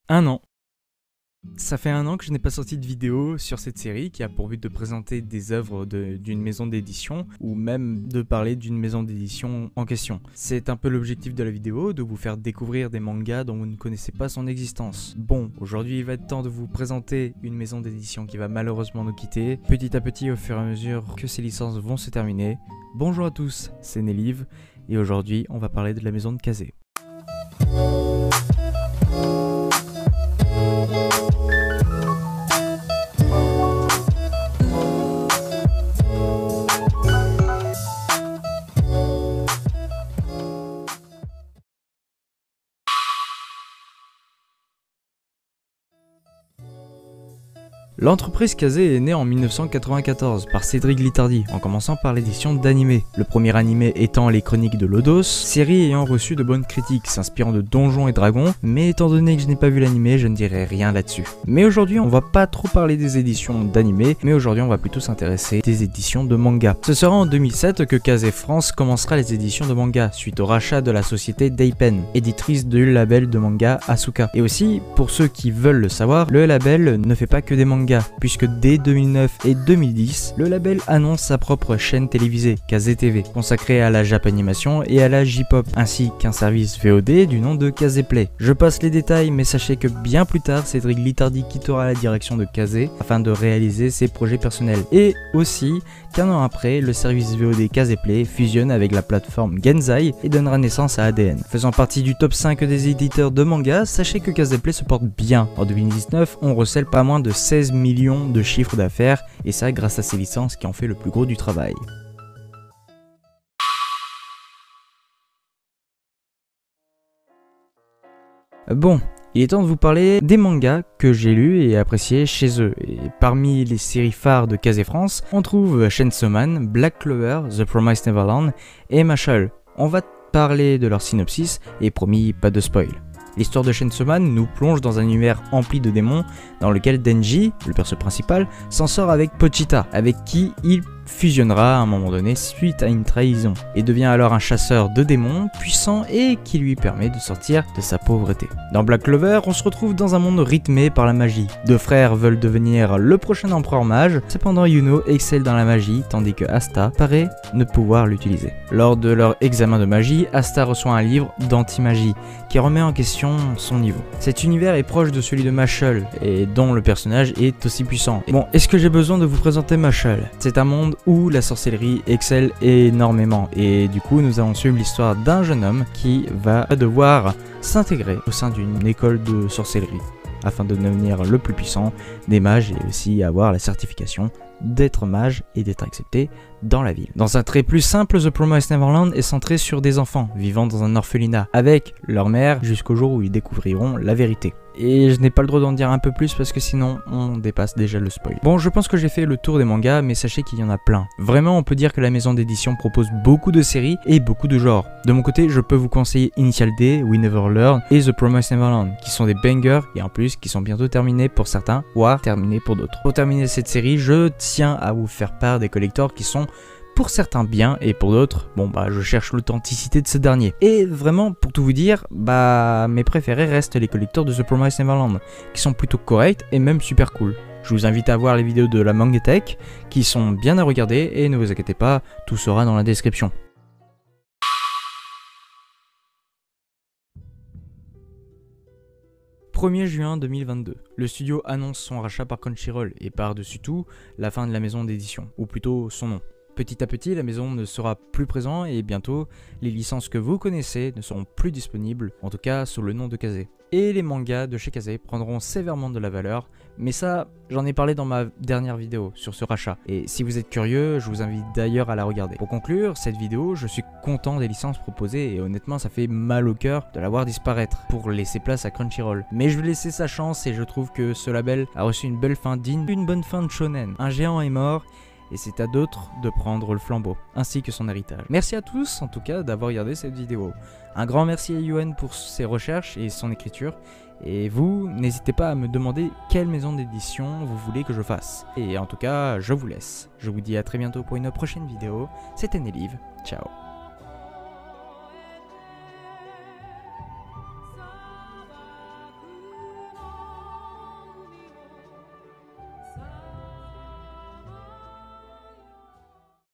Un an. Ça fait un an que je n'ai pas sorti de vidéo sur cette série qui a pour but de présenter des œuvres d'une maison d'édition ou même de parler d'une maison d'édition en question. C'est un peu l'objectif de la vidéo, de vous faire découvrir des mangas dont vous ne connaissez pas son existence. Bon, aujourd'hui il va être temps de vous présenter une maison d'édition qui va malheureusement nous quitter, petit à petit au fur et à mesure que ces licences vont se terminer. Bonjour à tous, c'est Nelive et aujourd'hui on va parler de la maison de Kazé. L'entreprise Kazé est née en 1994 par Cédric Littardi, en commençant par l'édition d'animé. Le premier animé étant Les Chroniques de Lodos, série ayant reçu de bonnes critiques, s'inspirant de Donjons et Dragons, mais étant donné que je n'ai pas vu l'animé, je ne dirai rien là-dessus. Mais aujourd'hui, on va pas trop parler des éditions d'animé, mais aujourd'hui on va plutôt s'intéresser des éditions de manga. Ce sera en 2007 que Kazé France commencera les éditions de manga, suite au rachat de la société Daipen, éditrice du label de manga Asuka. Et aussi, pour ceux qui veulent le savoir, le label ne fait pas que des mangas, puisque dès 2009 et 2010, le label annonce sa propre chaîne télévisée, Kazé TV, consacrée à la Japanimation et à la J-pop, ainsi qu'un service VOD du nom de Kazé Play. Je passe les détails, mais sachez que bien plus tard, Cédric Littardi quittera la direction de Kazé afin de réaliser ses projets personnels. Et aussi, qu'un an après, le service VOD Kazé Play fusionne avec la plateforme Genzai et donnera naissance à ADN. Faisant partie du top 5 des éditeurs de manga, sachez que Kazé Play se porte bien. En 2019, on recèle pas moins de 16 millions de chiffres d'affaires, et ça grâce à ses licences qui en fait le plus gros du travail. Bon, il est temps de vous parler des mangas que j'ai lus et appréciés chez eux. Et parmi les séries phares de Kazé France, on trouve Chainsaw Man, Black Clover, The Promised Neverland et Mashle. On va parler de leur synopsis et promis pas de spoil. L'histoire de Chainsaw Man nous plonge dans un univers empli de démons dans lequel Denji, le perso principal, s'en sort avec Pochita, avec qui il fusionnera à un moment donné suite à une trahison, et devient alors un chasseur de démons puissant et qui lui permet de sortir de sa pauvreté. Dans Black Clover, on se retrouve dans un monde rythmé par la magie. Deux frères veulent devenir le prochain empereur mage, cependant Yuno excelle dans la magie tandis que Asta paraît ne pouvoir l'utiliser. Lors de leur examen de magie, Asta reçoit un livre d'anti-magie qui remet en question son niveau. Cet univers est proche de celui de Mashle et dont le personnage est aussi puissant. Bon, est-ce que j'ai besoin de vous présenter Mashle? C'est un monde où la sorcellerie excelle énormément et du coup nous allons suivre l'histoire d'un jeune homme qui va devoir s'intégrer au sein d'une école de sorcellerie afin de devenir le plus puissant des mages et aussi avoir la certification d'être mage et d'être accepté dans la ville. Dans un trait plus simple, The Promised Neverland est centré sur des enfants vivant dans un orphelinat avec leur mère jusqu'au jour où ils découvriront la vérité. Et je n'ai pas le droit d'en dire un peu plus parce que sinon on dépasse déjà le spoil. Bon, je pense que j'ai fait le tour des mangas, mais sachez qu'il y en a plein. Vraiment, on peut dire que la maison d'édition propose beaucoup de séries et beaucoup de genres. De mon côté, je peux vous conseiller Initial D, We Never Learn et The Promised Neverland, qui sont des bangers et en plus qui sont bientôt terminés pour certains, voire terminés pour d'autres. Pour terminer cette série, je tiens à vous faire part des collectors qui sont pour certains bien et pour d'autres, bon bah je cherche l'authenticité de ce dernier. Et vraiment, pour tout vous dire, bah mes préférés restent les collecteurs de The Promised Neverland, qui sont plutôt corrects et même super cool. Je vous invite à voir les vidéos de la Mangatech, qui sont bien à regarder et ne vous inquiétez pas, tout sera dans la description. « 1er juin 2022, le studio annonce son rachat par Crunchyroll et par-dessus tout, la fin de la maison d'édition, ou plutôt son nom. Petit à petit, la maison ne sera plus présente et bientôt, les licences que vous connaissez ne seront plus disponibles, en tout cas sous le nom de Kazé. Et les mangas de chez Kazé prendront sévèrement de la valeur, mais ça, j'en ai parlé dans ma dernière vidéo sur ce rachat. Et si vous êtes curieux, je vous invite d'ailleurs à la regarder. Pour conclure cette vidéo, je suis content des licences proposées et honnêtement ça fait mal au cœur de la voir disparaître pour laisser place à Crunchyroll. Mais je vais laisser sa chance et je trouve que ce label a reçu une belle fin digne d'une bonne fin de shonen. Un géant est mort, et c'est à d'autres de prendre le flambeau, ainsi que son héritage. Merci à tous en tout cas d'avoir regardé cette vidéo. Un grand merci à Yuen pour ses recherches et son écriture. Et vous, n'hésitez pas à me demander quelle maison d'édition vous voulez que je fasse. Et en tout cas, je vous laisse. Je vous dis à très bientôt pour une prochaine vidéo. C'était Nelive, ciao.